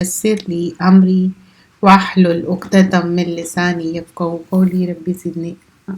يسر لي أمري واحلل عقدة من لساني يفقهوا قولي رب زدني علما۔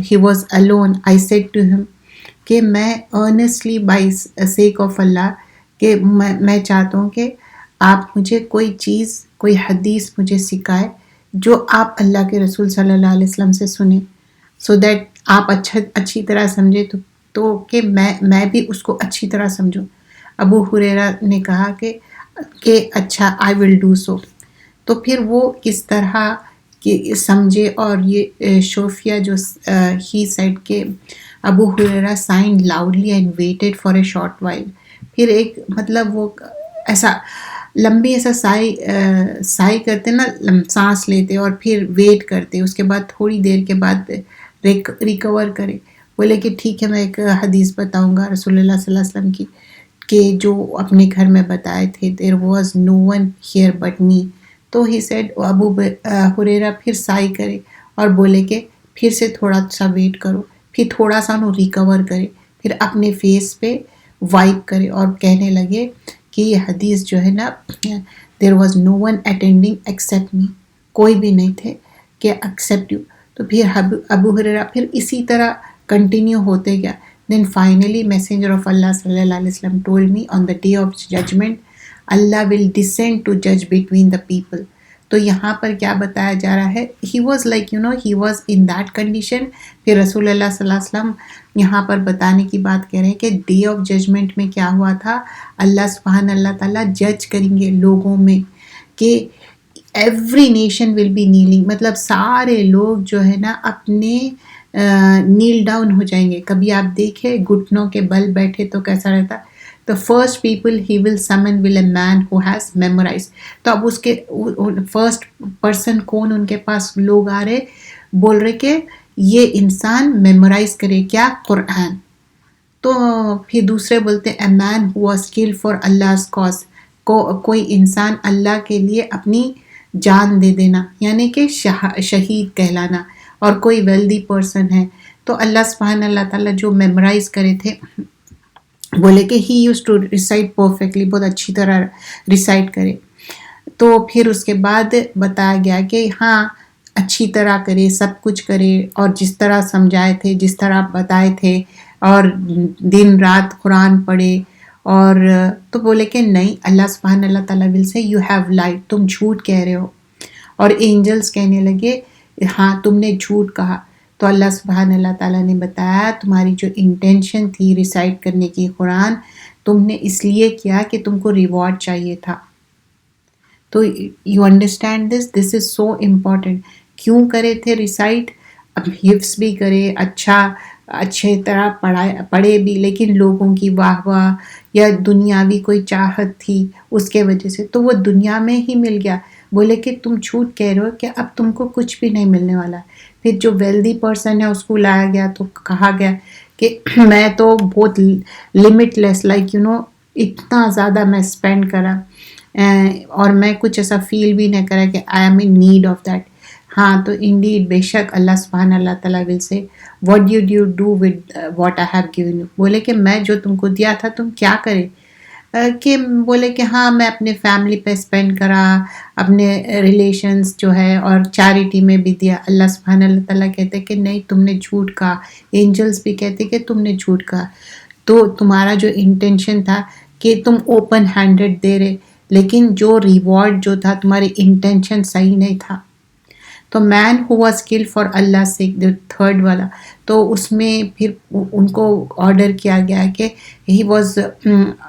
he was alone, I said to him کہ میں ارنسٹلی بائی سیک آف اللہ کہ میں چاہتا ہوں کہ آپ مجھے کوئی چیز کوئی حدیث مجھے سکھائے جو آپ اللہ کے رسول صلی اللہ علیہ وسلم سے سنیں سو دیٹ آپ اچھی طرح سمجھے تو کہ میں بھی اس کو اچھی طرح سمجھوں. ابو ہریرہ نے کہا کہ اچھا آئی ول ڈو سو. تو پھر وہ کس طرح کہ سمجھے اور یہ شوفیہ جو ہی سیڈ کہ Abu Hurairah sighed loudly and waited for a short while. پھر ایک مطلب وہ ایسا لمبی ایسا سائی کرتے نا سانس لیتے اور پھر ویٹ کرتے اس کے بعد تھوڑی دیر کے بعد ریکور کرے. بولے کہ ٹھیک ہے میں ایک حدیث بتاؤں گا رسول اللہ صلی اللہ علیہ وسلم کی کہ جو اپنے گھر میں بتائے تھے there was no one here but me. تو ہی سیڈ ابو ہریرہ پھر سائی کرے اور بولے کہ پھر سے تھوڑا سا ویٹ کرو پھر تھوڑا سا انہوں ریکور کرے پھر اپنے فیس پہ وائپ کرے اور کہنے لگے کہ یہ حدیث جو ہے نا there was no one attending except me کوئی بھی نہیں تھے کہ ایکسیپٹ یو. تو پھر ابو ہریرہ پھر اسی طرح کنٹینیو ہوتے گیا. Then finally messenger of Allah صلی اللہ علیہ وسلم told me on the day of judgement Allah will descend to جج بٹوین دا پیپل. تو یہاں پر کیا بتایا جا رہا ہے he was like he was in that condition. پھر رسول اللہ صلی اللہ علیہ وسلم یہاں پر بتانے کی بات کہہ رہے ہیں کہ ڈے آف ججمنٹ میں کیا ہوا تھا اللہ سبحان اللہ تعالیٰ جج کریں گے لوگوں میں کہ ایوری نیشن ول بی نیلنگ مطلب سارے لوگ جو ہے نا اپنے نیل ڈاؤن ہو جائیں گے. کبھی آپ دیکھیں گھٹنوں کے بل بیٹھے تو کیسا رہتا. The first people he will summon will a man who has memorized. تو اب اس کے فرسٹ پرسن کون ان کے پاس لوگ آ رہے بول رہے کہ یہ انسان میمورائز کرے کیا قرآن. تو پھر دوسرے بولتے a man who was killed for Allah's cause. کوئی انسان اللہ کے لیے اپنی جان دے دینا یعنی کہ شہید کہلانا. اور کوئی ویلدی پرسن ہے تو اللہ سبحانہ اللہ تعالیٰ جو میمورائز کرے تھے بولے کہ ہی یوز ٹو ریسائٹ پرفیکٹلی بہت اچھی طرح ریسائٹ کرے. تو پھر اس کے بعد بتایا گیا کہ ہاں اچھی طرح کرے سب کچھ کرے اور جس طرح سمجھائے تھے جس طرح بتائے تھے اور دن رات قرآن پڑھے. اور تو بولے کہ نہیں اللہ سبحانہ اللہ تعالیٰ ول سے یو ہیو لائڈ تم جھوٹ کہہ رہے ہو. اور اینجلس کہنے لگے ہاں تم نے جھوٹ کہا. تو اللہ سبحانہ اللہ تعالیٰ نے بتایا تمہاری جو انٹینشن تھی ریسائٹ کرنے کی قرآن تم نے اس لیے کیا کہ تم کو ریوارڈ چاہیے تھا. تو you understand this is so important. کیوں کرے تھے ریسائٹ؟ اب حفظ بھی کرے اچھے طرح پڑھے بھی لیکن لوگوں کی واہ واہ یا دنیاوی کوئی چاہت تھی اس کے وجہ سے تو وہ دنیا میں ہی مل گیا. بولے کہ تم جھوٹ کہہ رہے ہو کہ اب تم کو کچھ بھی نہیں ملنے والا. پھر جو ویلدی پرسن ہے اس کو لایا گیا تو کہا گیا کہ میں تو بہت لمٹ لیس لائک اتنا زیادہ میں اسپینڈ کرا اور میں کچھ ایسا فیل بھی نہیں کرا کہ I am in need of that. ہاں تو انڈیڈ بے شک اللہ سبحانہ اللہ تعالیٰ ول سے what did you do with what I have given you. بولے کہ میں جو تم کو دیا تھا تم کیا کرے کہ بولے کہ ہاں میں اپنے فیملی پہ اسپینڈ کرا اپنے ریلیشنز جو ہے اور چیریٹی میں بھی دیا. اللہ سبحانہ اللہ تعالیٰ کہتے کہ نہیں تم نے جھوٹ کہا. اینجلس بھی کہتے کہ تم نے جھوٹ کہا. تو تمہارا جو انٹینشن تھا کہ تم اوپن ہینڈڈ دے رہے لیکن جو ریوارڈ جو تھا تمہاری انٹینشن صحیح نہیں تھا. تو مین ہو واز کل فار اللہ سیک تھرڈ والا تو اس میں پھر ان کو آرڈر کیا گیا کہ he was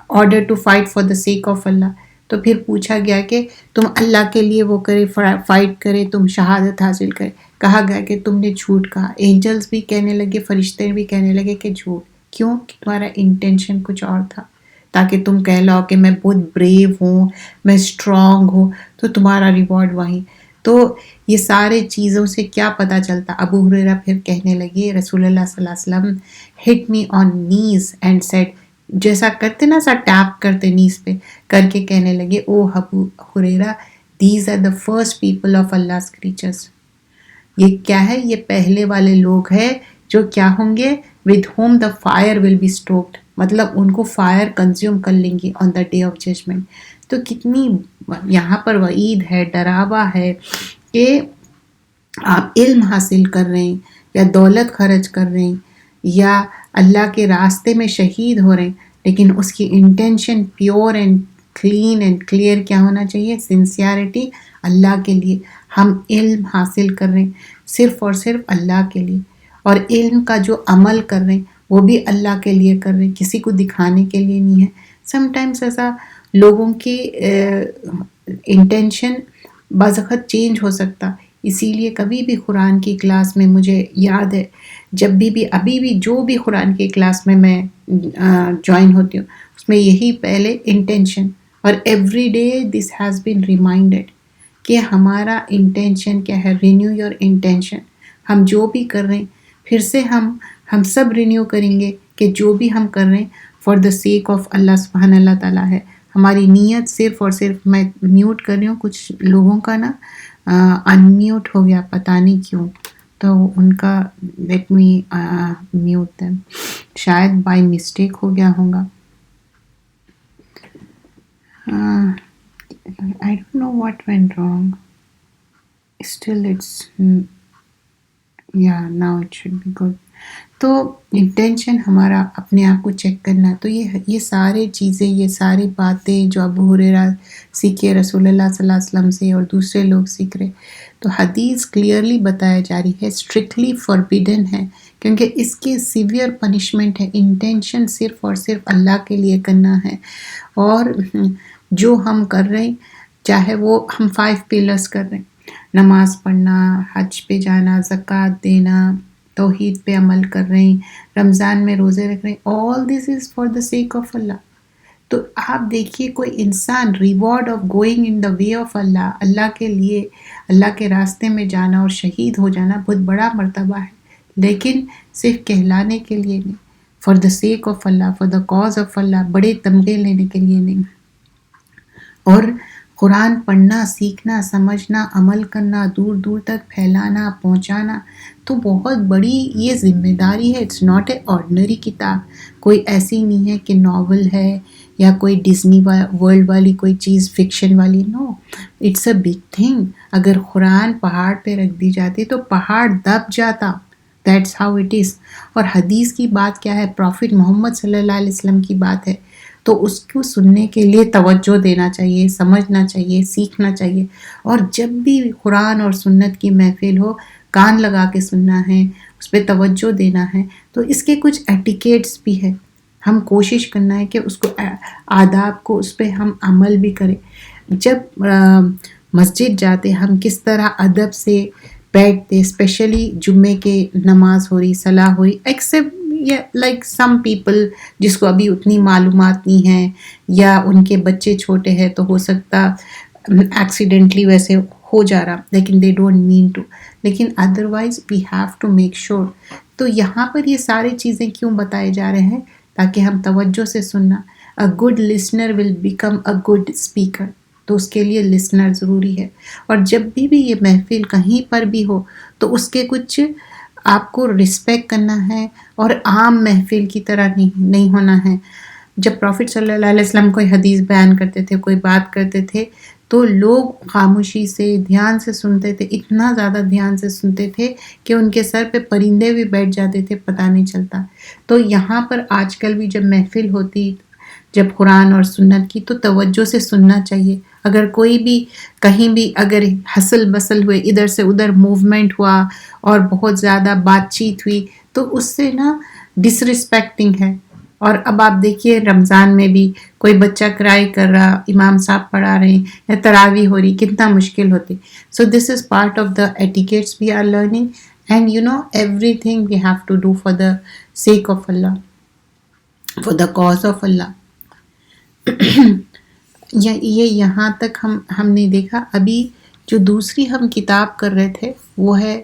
order to fight for the sake of Allah. تو پھر پوچھا گیا کہ تم اللہ کے لیے وہ کرے فائٹ کرے تم شہادت حاصل کرے. کہا گیا کہ تم نے جھوٹ کہا. اینجلس بھی کہنے لگے فرشتے بھی کہنے لگے کہ جھوٹ. کیوں؟ کہ تمہارا انٹینشن کچھ اور تھا تاکہ تم کہہ لاؤ کہ میں بہت بریو ہوں میں اسٹرانگ ہوں تو تمہارا ریوارڈ وہیں. تو یہ سارے چیزوں سے کیا پتہ چلتا. ابو ہریرہ پھر کہنے لگے رسول اللہ صلی اللہ علیہ وسلم ہٹ می آن نیز اینڈ سیڈ جیسا کرتے نا سا ٹیپ کرتے نیز پہ کر کے کہنے لگے او Abu Hurairah these are the first people of Allah's creatures. یہ کیا ہے؟ یہ پہلے والے لوگ ہیں جو کیا ہوں گے with whom the fire will be stoked مطلب ان کو فائر کنزیوم کر لیں گی آن دا ڈے آف ججمنٹ. تو کتنی یہاں پر وعید ہے ڈراوا ہے کہ آپ علم حاصل کر رہے ہیں یا دولت خرچ کر رہے ہیں یا اللہ کے راستے میں شہید ہو رہے ہیں، لیکن اس کی intention pure and clean and clear کیا ہونا چاہیے؟ سنسیئرٹی اللہ کے لیے. ہم علم حاصل کر رہے ہیں صرف اور صرف اللہ کے لیے، اور علم کا جو عمل کر رہے ہیں وہ بھی اللہ کے لیے کر رہے ہیں، کسی کو دکھانے کے لیے نہیں ہے. سم ٹائمز ایسا لوگوں کی انٹینشن بعض وقت چینج ہو سکتا. اسی لیے کبھی بھی قرآن کی کلاس میں مجھے یاد ہے، جب بھی ابھی بھی جو بھی قرآن کی کلاس میں جوائن ہوتی ہوں، اس میں یہی پہلے انٹینشن، اور every day this has been reminded کہ ہمارا انٹینشن کیا ہے. Renew your intention. ہم جو بھی کر رہے ہیں پھر سے ہم سب رینیو کریں گے کہ جو بھی ہم کر رہے ہیں فار دا سیک آف اللہ سبحانہ اللہ تعالیٰ ہے. ہماری نیت صرف اور صرف، میں میوٹ کر رہی ہوں، کچھ لوگوں کا نا ان میوٹ ہو گیا پتہ نہیں کیوں، تو ان کا لیٹ می میوٹ دیم، شاید بائی مسٹیک ہو گیا ہوگا. I don't know what went wrong. Still it's yeah, now it should be good. تو انٹینشن ہمارا اپنے آپ کو چیک کرنا. تو یہ سارے چیزیں، یہ ساری باتیں جو ابو ہریرہ سیکھے رسول اللہ صلی اللہ علیہ وسلم سے اور دوسرے لوگ سیکھ رہے، تو حدیث کلیئرلی بتایا جا رہی ہے، اسٹرکٹلی فوربیڈن ہے، کیونکہ اس کے سیویئر پنشمنٹ ہے. انٹینشن صرف اور صرف اللہ کے لیے کرنا ہے. اور جو ہم کر رہے ہیں، چاہے وہ ہم 5 پلرز کر رہے ہیں، نماز پڑھنا، حج پہ جانا، زکوٰۃ دینا، توحید پہ عمل کر رہے ہیں، رمضان میں روزے رکھ رہے ہیں، all this is for the sake of Allah. تو آپ دیکھیے کوئی انسان reward of going in the way of Allah, اللہ کے لیے، اللہ کے راستے میں جانا اور شہید ہو جانا بہت بڑا مرتبہ ہے، لیکن صرف کہلانے کے لیے نہیں، for the sake of Allah, for the cause of Allah, بڑے تمغے لینے کے لیے نہیں. اور قرآن پڑھنا، سیکھنا، سمجھنا، عمل کرنا، دور دور تک پھیلانا، پہنچانا تو بہت بڑی یہ ذمہ داری ہے. اٹس ناٹ اے آرڈنری کتاب، کوئی ایسی نہیں ہے کہ ناول ہے یا کوئی ڈزنی ورلڈ والی کوئی چیز فکشن والی. نو، اٹس اے بگ تھنگ. اگر قرآن پہاڑ پہ رکھ دی جاتی تو پہاڑ دب جاتا. That's how it is. اور حدیث کی بات کیا ہے؟ پروفٹ محمد صلی اللہ علیہ وسلم کی بات ہے، تو اس کو سننے کے لیے توجہ دینا چاہیے، سمجھنا چاہیے، سیکھنا چاہیے. اور جب بھی قرآن اور سنت کی محفل ہو، کان لگا کے سننا ہے، اس پہ توجہ دینا ہے. تو اس کے کچھ ایٹیکیٹس بھی ہے، ہم کوشش کرنا ہے کہ اس کو آداب کو اس پہ ہم عمل بھی کریں. جب مسجد جاتے ہم کس طرح ادب سے بیٹھتے، اسپیشلی جمعے کے نماز ہو رہی، صلاح ہو رہی، ایکسیپٹ لائک سم پیپل جس کو ابھی اتنی معلومات نہیں ہیں یا ان کے بچے چھوٹے ہیں، تو ہو سکتا ایکسیڈنٹلی ویسے ہو جا رہا، لیکن دے ڈونٹ مین ٹو. لیکن otherwise we have to make sure. تو یہاں پر یہ ساری چیزیں کیوں بتائے جا رہے ہیں؟ تاکہ ہم توجہ سے سننا. A good listener will become a good speaker. تو اس کے لیے لسنر ضروری ہے. اور جب بھی یہ محفل کہیں پر بھی ہو تو اس کے کچھ آپ کو رسپیکٹ کرنا ہے، اور عام محفل کی طرح نہیں ہونا ہے. جب پروفٹ صلی اللہ علیہ وسلم کوئی حدیث بیان کرتے تھے، کوئی بات کرتے تھے، تو لوگ خاموشی سے دھیان سے سنتے تھے، اتنا زیادہ دھیان سے سنتے تھے کہ ان کے سر پہ پرندے بھی بیٹھ جاتے تھے، پتہ نہیں چلتا. تو یہاں پر آج کل بھی جب محفل ہوتی، جب قرآن اور سنت کی، تو توجہ سے سننا چاہیے. اگر کوئی بھی کہیں بھی اگر ہسل بسل ہوئے، ادھر سے ادھر موومنٹ ہوا اور بہت زیادہ بات چیت ہوئی، تو اس سے نا ڈس ریسپیکٹنگ ہے. اور اب آپ دیکھیے رمضان میں بھی کوئی بچہ کرائی کر رہا، امام صاحب پڑھا رہے ہیں یا تراویح ہو رہی، کتنا مشکل ہوتی. So this is part of the etiquettes we are learning. And you know everything we have to do for the sake of Allah, for the cause of Allah. یہ یہاں تک ہم نے دیکھا. ابھی جو دوسری ہم کتاب کر رہے تھے وہ ہے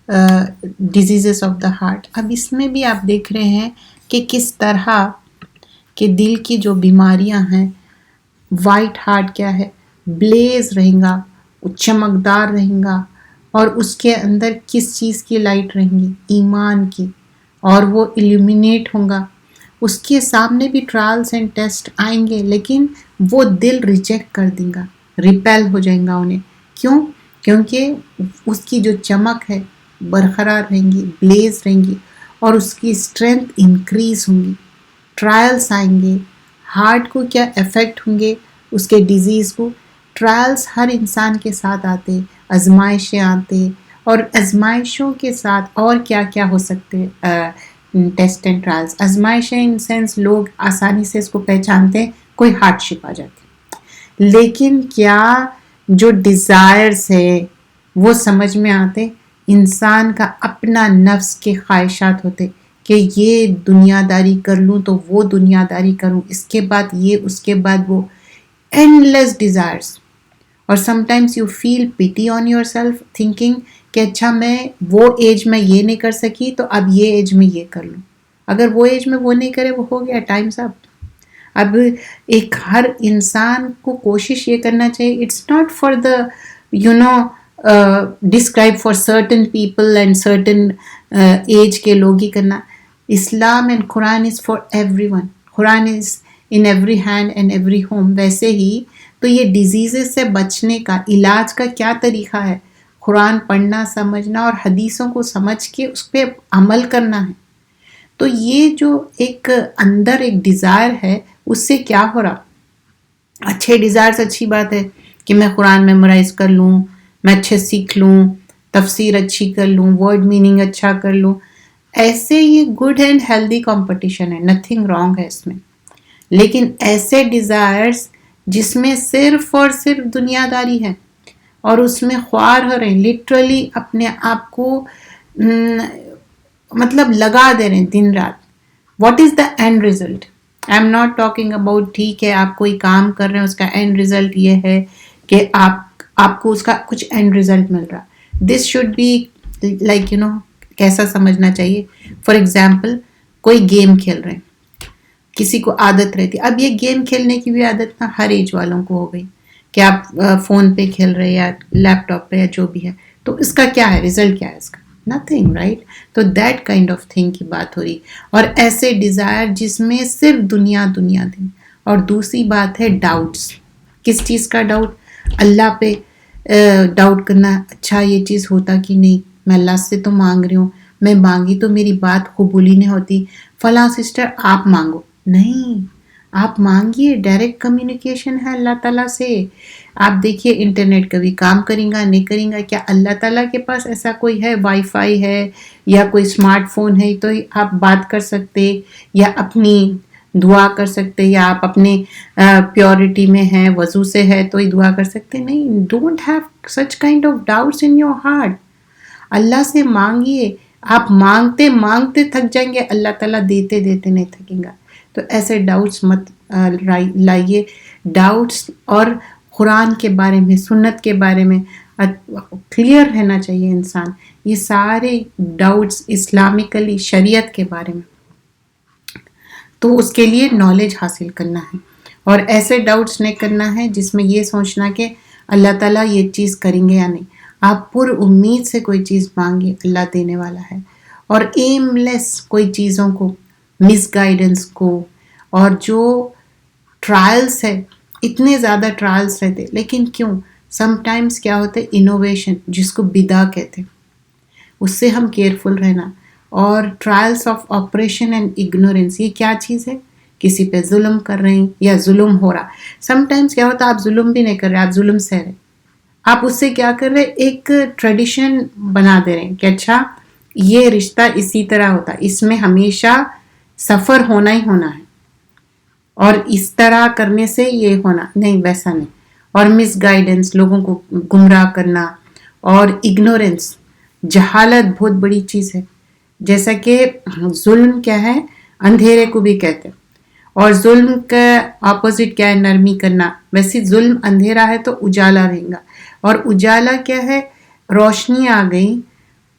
ڈیزیزز آف دا ہارٹ. اب اس میں بھی آپ دیکھ رہے ہیں کہ کس طرح کہ دل کی جو بیماریاں ہیں، وائٹ ہارٹ کیا ہے، بلیز رہیں گا، چمکدار رہیں گا، اور اس کے اندر کس چیز کی لائٹ رہیں گی؟ ایمان کی، اور وہ ایلومینیٹ ہوں گا. اس کے سامنے بھی ٹرائلز اینڈ ٹیسٹ آئیں گے، لیکن وہ دل ریجیکٹ کر دیں گا، ریپیل ہو جائیں گا انہیں. کیوں؟ کیونکہ اس کی جو چمک ہے برقرار رہیں گی، بلیز رہیں گی، اور اس کی اسٹرینتھ انکریز ہوں گی. ٹرائلس آئیں گے، ہارٹ کو کیا افیکٹ ہوں گے، اس کے ڈیزیز کو. ٹرائلس ہر انسان کے ساتھ آتے، آزمائشیں آتے، اور آزمائشوں کے ساتھ اور کیا کیا ہو سکتے ٹیسٹ اینڈ ٹرائلس. آزمائشیں ان سینس لوگ آسانی سے اس کو پہچانتے ہیں، کوئی ہارڈ شپ آ جاتی، لیکن کیا جو ڈیزائرز ہے وہ سمجھ میں آتے. انسان کا اپنا نفس کے خواہشات ہوتے کہ یہ دنیا داری کر لوں تو وہ دنیا داری کروں، اس کے بعد یہ، اس کے بعد وہ. Endless desires. اور سم ٹائمس یو فیل پیٹی آن یور سیلف تھنکنگ کہ اچھا میں وہ ایج میں یہ نہیں کر سکی تو اب یہ ایج میں یہ کر لوں. اگر وہ ایج میں وہ نہیں کرے، وہ ہو گیا، ٹائمز اپ. اب ایک ہر انسان کو کوشش یہ کرنا چاہیے، it's not for the describe for certain people and certain age کے لوگ ہی کرنا. Islam and Quran is for everyone. Quran is in every hand and every home. ویسے ہی تو یہ ڈیزیزز سے بچنے کا علاج کا کیا طریقہ ہے؟ قرآن پڑھنا، سمجھنا، اور حدیثوں کو سمجھ کے اس پہ عمل کرنا ہے. تو یہ جو ایک اندر ایک ڈیزائر ہے، اس سے کیا ہو رہا؟ اچھے ڈیزائرز اچھی بات ہے کہ میں قرآن میمورائز کر لوں، میں اچھے سیکھ لوں، تفسیر اچھی کر لوں، ورڈ میننگ اچھا کر لوں. ایسے یہ گڈ اینڈ ہیلدی کمپٹیشن ہے، نتھنگ رانگ ہے اس میں. لیکن ایسے ڈیزائرز جس میں صرف اور صرف دنیا داری ہے اور اس میں خوار ہو رہے ہیں، لٹرلی اپنے آپ کو مطلب لگا دے رہے ہیں دن رات. What is the and result? I am not talking about ٹھیک ہے آپ کوئی کام کر رہے ہیں، اس کا اینڈ ریزلٹ یہ ہے کہ آپ کو اس کا کچھ اینڈ ریزلٹ مل رہا. دس شوڈ بی لائک کیسا سمجھنا چاہیے. فار ایگزامپل کوئی گیم کھیل رہے ہیں، کسی کو عادت رہتی. اب یہ گیم کھیلنے کی بھی عادت نا ہر ایج والوں کو ہو گئی کہ آپ فون پہ کھیل رہے یا لیپ ٹاپ پہ یا جو بھی ہے، تو اس کا کیا ہے ریزلٹ؟ کیا ہے اس کا؟ Nothing, right? تو دیٹ کائنڈ آف تھنگ کی بات ہو رہی. اور ایسے ڈیزائر جس میں صرف دنیا دنیا دیں. اور دوسری بات ہے ڈاؤٹس. کس چیز کا ڈاؤٹ؟ اللہ پہ ڈاؤٹ کرنا، اچھا یہ چیز ہوتا کہ نہیں، میں اللہ سے تو مانگ رہی ہوں، میں مانگی تو میری بات قبول ہی نہیں ہوتی. فلاں سسٹر آپ مانگو. نہیں، آپ مانگیے، ڈائریکٹ کمیونیکیشن ہے اللہ تعالیٰ سے. آپ دیکھیے انٹرنیٹ کبھی کام کریں گا نہیں کریں گا، کیا اللہ تعالیٰ کے پاس ایسا کوئی ہے وائی فائی ہے یا کوئی اسمارٹ فون ہے تو آپ بات کر سکتے یا اپنی دعا کر سکتے، یا آپ اپنے پیورٹی میں ہیں، وضو سے ہے تو ہی دعا کر سکتے؟ نہیں. Don't have such kind of doubts in your heart. اللہ سے مانگیے. آپ مانگتے مانگتے تھک جائیں گے، اللہ تعالیٰ دیتے دیتے نہیں تھکیں گا. تو ایسے ڈاؤٹس مت لائیے. ڈاؤٹس اور قرآن کے بارے میں، سنت کے بارے میں کلیئر رہنا چاہیے انسان. یہ سارے ڈاؤٹس اسلامکلی شریعت کے بارے میں، تو اس کے لیے نالج حاصل کرنا ہے. اور ایسے ڈاؤٹس نہیں کرنا ہے جس میں یہ سوچنا کہ اللہ تعالیٰ یہ چیز کریں گے یا نہیں. آپ پر امید سے کوئی چیز مانگے، اللہ دینے والا ہے. اور ایم لیس کوئی چیزوں کو، مس گائیڈنس کو، اور جو ٹرائلز ہے، اتنے زیادہ ٹرائلز رہتے، لیکن کیوں؟ سم ٹائمز کیا ہوتا ہے، انوویشن جس کو بدعا کہتے، اس سے ہم کیئرفل رہنا. اور trials of operation and ignorance, یہ کیا چیز ہے؟ کسی پہ ظلم کر رہے ہیں یا ظلم ہو رہا. سم ٹائمز کیا ہوتا ہے، آپ ظلم بھی نہیں کر رہے، آپ ظلم سہ رہے، آپ اس سے کیا کر رہے، ایک ٹریڈیشن بنا دے رہے ہیں کہ اچھا یہ رشتہ اسی طرح ہوتا، اس میں ہمیشہ سفر ہونا ہی ہونا ہے، اور اس طرح کرنے سے یہ ہونا نہیں، ویسا نہیں. اور مس گائیڈنس، لوگوں کو گمراہ کرنا. اور اگنورینس، جہالت بہت بڑی چیز ہے. جیسا کہ ظلم کیا ہے، اندھیرے کو بھی کہتے ہیں، اور ظلم کا اپوزٹ کیا ہے، نرمی کرنا. ویسے ظلم اندھیرا ہے تو اجالا رہے گا، اور اجالا کیا ہے، روشنی آ گئی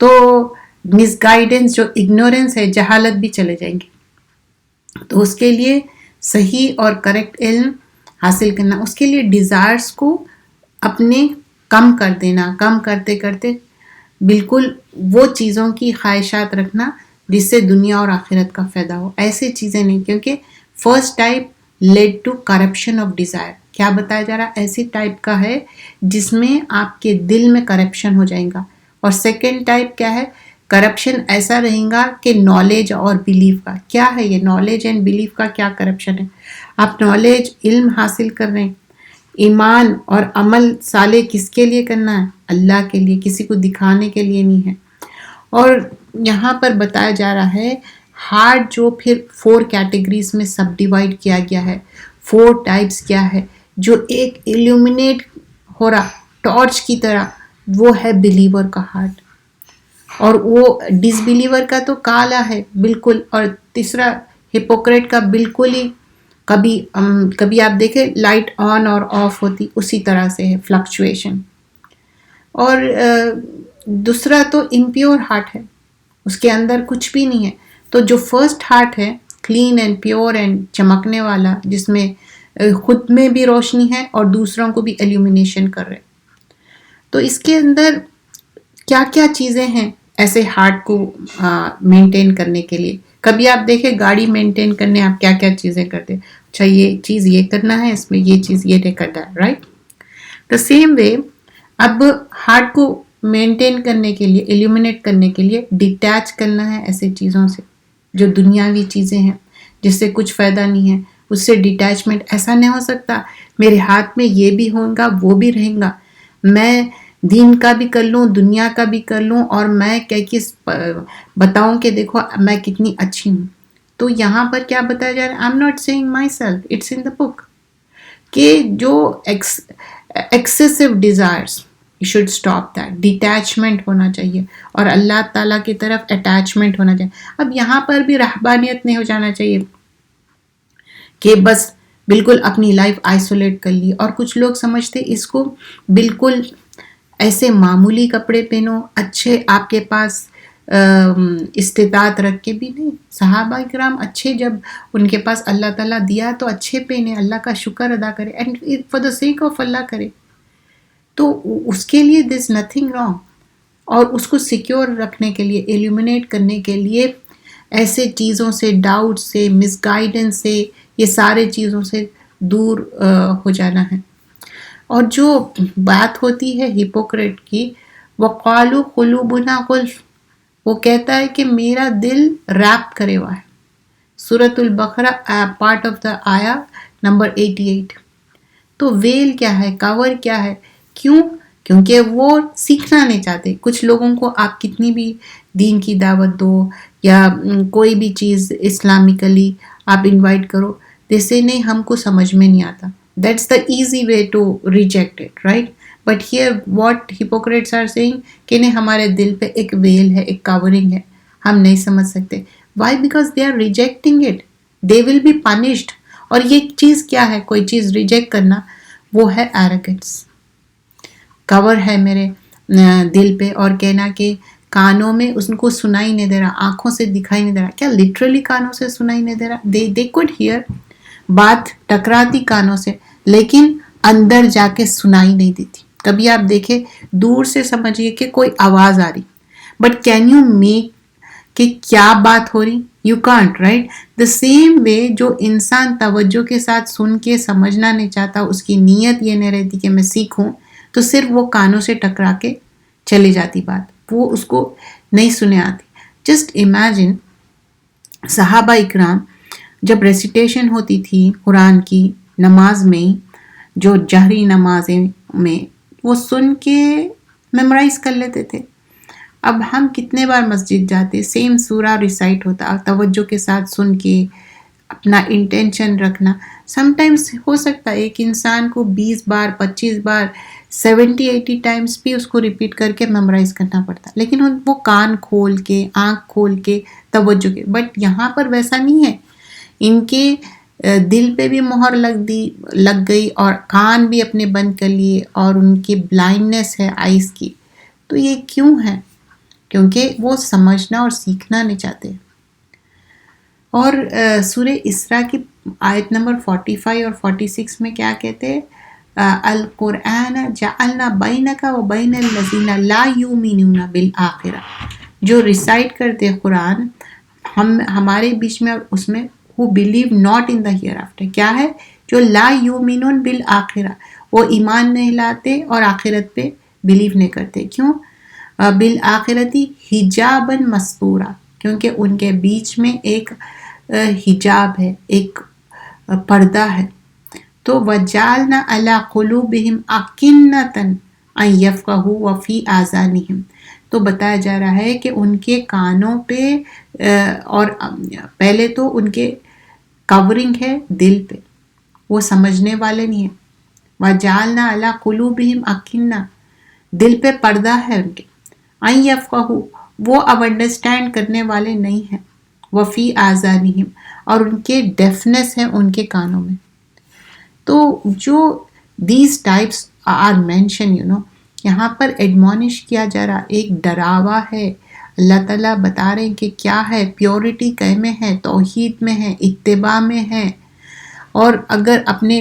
تو مس گائیڈنس جو اگنورینس ہے، جہالت بھی چلے جائیں گے. تو اس کے لیے صحیح اور کریکٹ علم حاصل کرنا، اس کے لیے ڈیزائرز کو اپنے کم کر دینا، کم کرتے کرتے بالکل وہ چیزوں کی خواہشات رکھنا جس سے دنیا اور آخرت کا فائدہ ہو. ایسے چیزیں نہیں، کیونکہ first type lead to corruption of desire. کیا بتایا جا رہا؟ ایسی ٹائپ کا ہے جس میں آپ کے دل میں کرپشن ہو جائے گا، اور سیکنڈ ٹائپ کیا ہے؟ کرپشن ایسا رہے گا کہ نالج اور بلیف کا کیا ہے، یہ نالج اینڈ بلیف کا کیا کرپشن ہے؟ آپ نالج علم حاصل کر رہے ہیں، ایمان اور عمل صالح کس کے لیے کرنا ہے؟ اللہ کے لیے، کسی کو دکھانے کے لیے نہیں ہے۔ اور یہاں پر بتایا جا رہا ہے ہارٹ جو پھر 4 کیٹیگریز میں سب ڈیوائڈ کیا گیا ہے، 4 ٹائپس کیا ہے، جو ایک ایلومینیٹ ہو رہا ٹارچ کی طرح، وہ ہے بلیور کا ہارٹ، اور وہ ڈس بلیور کا تو کالا ہے بالکل، اور تیسرا ہپوکریٹ کا بالکل ہی کبھی آپ دیکھیں لائٹ آن اور آف ہوتی، اسی طرح سے ہے فلکچویشن۔ اور دوسرا تو امپیور ہارٹ ہے، اس کے اندر کچھ بھی نہیں ہے۔ تو جو فرسٹ ہارٹ ہے کلین اینڈ پیور اینڈ چمکنے والا، جس میں خود میں بھی روشنی ہے اور دوسروں کو بھی ایلومینیشن کر رہے، تو اس کے اندر کیا کیا چیزیں ہیں ایسے ہارٹ کو مینٹین کرنے کے لیے؟ کبھی آپ دیکھیں گاڑی مینٹین کرنے آپ کیا کیا چیزیں کرتے، اچھا یہ چیز یہ کرنا ہے، اس میں یہ چیز یہ نہیں کرنا ہے، رائٹ؟ دا سیم وے اب ہارٹ کو مینٹین کرنے کے لیے، ایلومینیٹ کرنے کے لیے ڈیٹیچ کرنا ہے ایسے چیزوں سے جو دنیاوی چیزیں ہیں، جس سے کچھ فائدہ نہیں ہے، اس سے ڈیٹیچمنٹ ایسا نہیں ہو سکتا میرے ہاتھ میں یہ بھی ہوگا وہ بھی رہیں گا، میں دین کا بھی کر لوں دنیا کا بھی کر لوں، اور میں کس بتاؤں کہ دیکھو میں کتنی اچھی ہوں۔ تو یہاں پر کیا بتایا جا رہا ہے؟ I'm not saying myself, it's in the book، کہ جو excessive desires you should stop that، detachment ہونا چاہیے، اور اللہ تعالیٰ کی طرف اٹیچمنٹ ہونا چاہیے۔ اب یہاں پر بھی رہبانیت نہیں ہو جانا چاہیے کہ بس بالکل اپنی لائف آئسولیٹ کر لی، اور کچھ لوگ سمجھتے اس کو بالکل ایسے معمولی کپڑے پہنو، اچھے آپ کے پاس استطاعت رکھ کے بھی نہیں۔ صحابہ کرام اچھے، جب ان کے پاس اللہ تعالیٰ دیا تو اچھے پہنے، اللہ کا شکر ادا کرے، and for the sake of Allah کرے، تو اس کے لیے دس نتھنگ رانگ۔ اور اس کو سیکیور رکھنے کے لیے، ایلومینیٹ کرنے کے لیے ایسے چیزوں سے، ڈاؤٹ سے، مس گائیڈنس سے، یہ سارے چیزوں سے دور ہو جانا ہے۔ اور جو بات ہوتی ہے ہپوکریٹ کی، وَقَالُوا قُلُوبُنَا غُلْفٌ، وہ کہتا ہے کہ میرا دل ریپ کرے ہوا ہے۔ سورۃ البقرہ پارٹ آف دا آیا نمبر 88۔ تو ویل کیا ہے، کور کیا ہے؟ کیوں؟ کیونکہ وہ سیکھنا نہیں چاہتے۔ کچھ لوگوں کو آپ کتنی بھی دین کی دعوت دو یا کوئی بھی چیز اسلامکلی آپ انوائٹ کرو، جیسے نہیں ہم کو سمجھ میں نہیں آتا۔ That's the easy way to reject it, right? But here what hypocrites are saying کہ نہیں ہمارے دل پہ ایک ویل ہے، ایک کورنگ ہے، ہم نہیں سمجھ سکتے۔ Why? Because they are rejecting it. They will be punished. اور یہ چیز کیا ہے؟ کوئی چیز ریجیکٹ کرنا، وہ ہے arrogance۔ کور ہے میرے دل پہ، اور کہنا کہ کانوں میں اس کو سنائی نہیں دے رہا، آنکھوں سے دکھائی نہیں دے رہا۔ کیا لٹرلی کانوں سے سنائی نہیں دے رہا؟ they could hear، بات ٹکراتی کانوں سے، لیکن اندر جا کے سنائی نہیں دیتی۔ کبھی آپ دیکھیں دور سے سمجھیے کہ کوئی آواز آ رہی، بٹ کین یو میک کہ کیا بات ہو رہی؟ You can't, right? The same way جو انسان توجہ کے ساتھ سن کے سمجھنا نہیں چاہتا، اس کی نیت یہ نہیں رہتی کہ میں سیکھوں، تو صرف وہ کانوں سے ٹکرا کے چلی جاتی بات، وہ اس کو نہیں سنے آتی۔ جسٹ امیجن صحابہ اکرام جب ریسیٹیشن ہوتی تھی قرآن کی نماز میں، جو جہری نمازیں میں، وہ سن کے میمورائز کر لیتے تھے۔ اب ہم کتنے بار مسجد جاتے، سیم سورہ ریسائٹ ہوتا، توجہ کے ساتھ سن کے اپنا انٹینشن رکھنا۔ سم ٹائمز ہو سکتا ہے ایک انسان کو 20 بار 25 بار 70-80 ٹائمز بھی اس کو ریپیٹ کر کے میمورائز کرنا پڑتا، لیکن وہ کان کھول کے، آنکھ کھول کے توجہ کے۔ بٹ یہاں پر ویسا نہیں ہے، ان کے دل پہ بھی مہر لگ گئی، اور کان بھی اپنے بند کر لیے، اور ان کی بلائنڈنس ہے آئیز کی۔ تو یہ کیوں ہے؟ کیونکہ وہ سمجھنا اور سیکھنا نہیں چاہتے۔ اور سورہ اسراء کی آیت نمبر 45 اور 46 میں کیا کہتے ہیں؟ القرآن جعلنا بینک و بین الذین لا یؤمنون بالآخرہ، جو ریسائٹ کرتے قرآن ہمارے بیچ میں اور اس میں who believe not in the hereafter، کیا ہے؟ جو لا یؤمنون بالآخرہ، وہ ایمان نہیں لاتے اور آخرت پہ بلیو نہیں کرتے۔ کیوں؟ بالآخرتی حجابن مستورا، کیونکہ ان کے بیچ میں ایک حجاب ہے، ایک پردہ ہے. تو وجعلنا علی قلوبہم اکنۃ ان یفقہوا وفی آذانہم، تو بتایا جا رہا ہے کہ ان کے کانوں پہ اور پہلے تو ان کے کورنگ ہے دل پہ، وہ سمجھنے والے نہیں ہیں. وجعلنا علی قلوبہم اکنۃ، دل پہ پردہ ہے ان کے. ان یفقہوا، وہ اب انڈرسٹینڈ کرنے والے نہیں ہیں. وفی آذانہم، اور ان کے ڈیفنس ہے ان کے کانوں میں. تو جو دیز ٹائپس آر مینشن یہاں پر ایڈمونش کیا جا رہا، ایک ڈراوا ہے. اللہ تعالیٰ بتا رہے ہیں کہ کیا ہے، پیورٹی کہے میں ہے، توحید میں ہے، اتباع میں ہے. اور اگر اپنے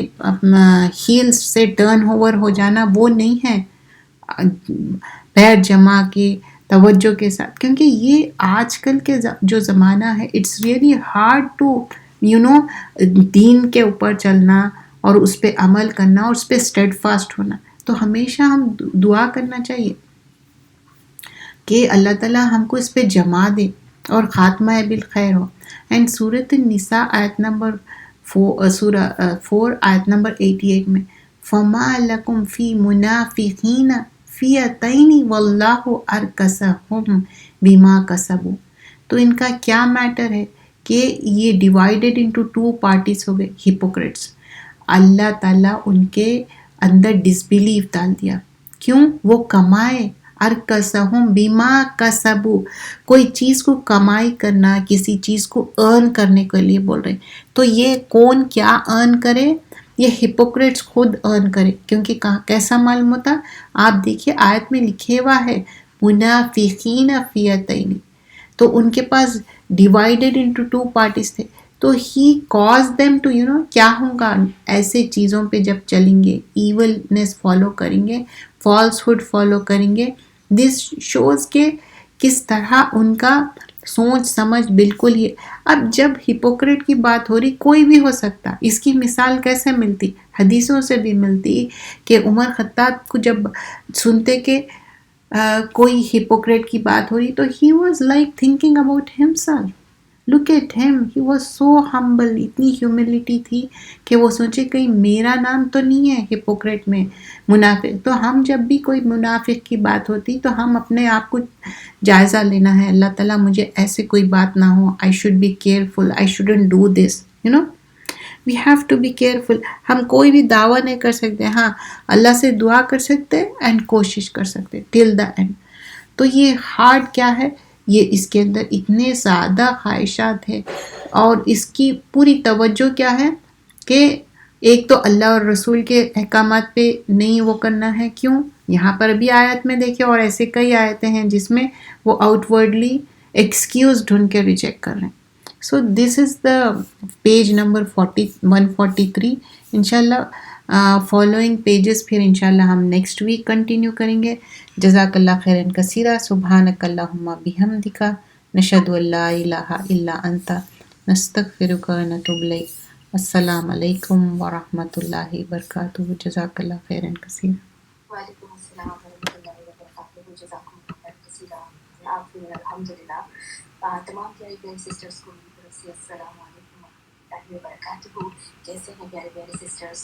ہیلز سے ٹرن اوور ہو جانا وہ نہیں ہے، پیر جما کے توجہ کے ساتھ. کیونکہ یہ آج کل کے جو زمانہ ہے، اٹس ریئلی ہارڈ ٹو دین کے اوپر چلنا اور اس پہ عمل کرنا اور اس پہ اسٹیڈ فاسٹ ہونا. تو ہمیشہ ہم دعا کرنا چاہیے کہ اللہ تعالیٰ ہم کو اس پہ جما دے اور خاتمہ بالخیر ہو. اینڈ سورۃ النساء آیت نمبر 4 آیت نمبر 88 میں فَمَا لَكُمْ فِي مُنَافِقِينَ فِئَتَيْنِ وَاللَّهُ أَرْكَسَهُمْ بِمَا كَسَبُوا. تو ان کا کیا میٹر ہے کہ یہ ڈیوائیڈڈ انٹو 2 پارٹیز ہو گئے، ہپوکریٹس. اللہ تعالیٰ ان کے اندر ڈسبیلیف ڈال دیا. کیوں؟ وہ کمائے. ارکسہم بما کسبو، کوئی چیز کو کمائی کرنا، کسی چیز کو ارن کرنے کے لیے بول رہے. تو یہ کون کیا ارن کرے؟ یہ ہپوکریٹس خود ارن کرے. کیونکہ کیسا معلوم ہوتا؟ آپ دیکھیے آیت میں لکھے ہوا ہے منافقین فیتین، تو ان کے پاس ڈیوائیڈڈ انٹو 2 پارٹیز تھے. تو ہی کاز دیم ٹو کیا ہوگا، ایسے چیزوں پہ جب چلیں گے، ایولنس فالو کریں گے، فالس ہوڈ فالو کریں گے. دس شوز کہ کس طرح ان کا سوچ سمجھ بالکل ہی. اب جب ہپوکریٹ کی بات ہو رہی، کوئی بھی ہو سکتا. اس کی مثال کیسے ملتی؟ حدیثوں سے بھی ملتی کہ عمر خطاب کو جب سنتے کہ کوئی ہپوکریٹ کی بات ہو رہی تو he was like thinking about himself. Look at him, he was so humble, اتنی ہیوملٹی تھی کہ وہ سوچے کہیں میرا نام تو نہیں ہے ہپوکریٹ میں، منافق. تو ہم جب بھی کوئی منافق کی بات ہوتی تو ہم اپنے آپ کو جائزہ لینا ہے. اللہ تعالیٰ مجھے ایسے کوئی بات نہ ہو. I should be careful, I shouldn't do this. We have to be careful. ہم کوئی بھی دعویٰ نہیں کر سکتے. ہاں اللہ سے دعا کر سکتے اینڈ کوشش کر سکتے ٹل دا اینڈ. تو یہ ہارڈ کیا ہے، یہ اس کے اندر اتنے زیادہ خواہشات ہے اور اس کی پوری توجہ کیا ہے کہ ایک تو اللہ اور رسول کے احکامات پہ نہیں وہ کرنا ہے. کیوں؟ یہاں پر بھی آیت میں دیکھیں، اور ایسے کئی آیتیں ہیں جس میں وہ آؤٹ ورڈلی ایکسکیوز ڈھونڈ کے ریجیکٹ کر رہے ہیں. سو this is the page number 143. انشاءاللہ فالوئنگ پیجز پھر انشاءاللہ ہم نیکسٹ ویک کنٹینیو کریں گے. جزاک اللہ خیرن کثیرہ. سبحانک اللہم بحمدک، نشہد ان لا الہ الا انت، نستغفرک و نتوب الیک. السلام علیکم ورحمۃ اللہ وبرکاتہ. جزاک اللہ خیرن کثیرہ. وعلیکم السلام ورحمۃ اللہ وبرکاتہ. جزاکم اللہ خیر کثیرہ. آپ الحمدللہ تمام پیارے پیارے سسٹرز کو میری طرف سے السلام علیکم ورحمۃ اللہ وبرکاتہ. کیسے ہیں پیارے پیارے سسٹرز؟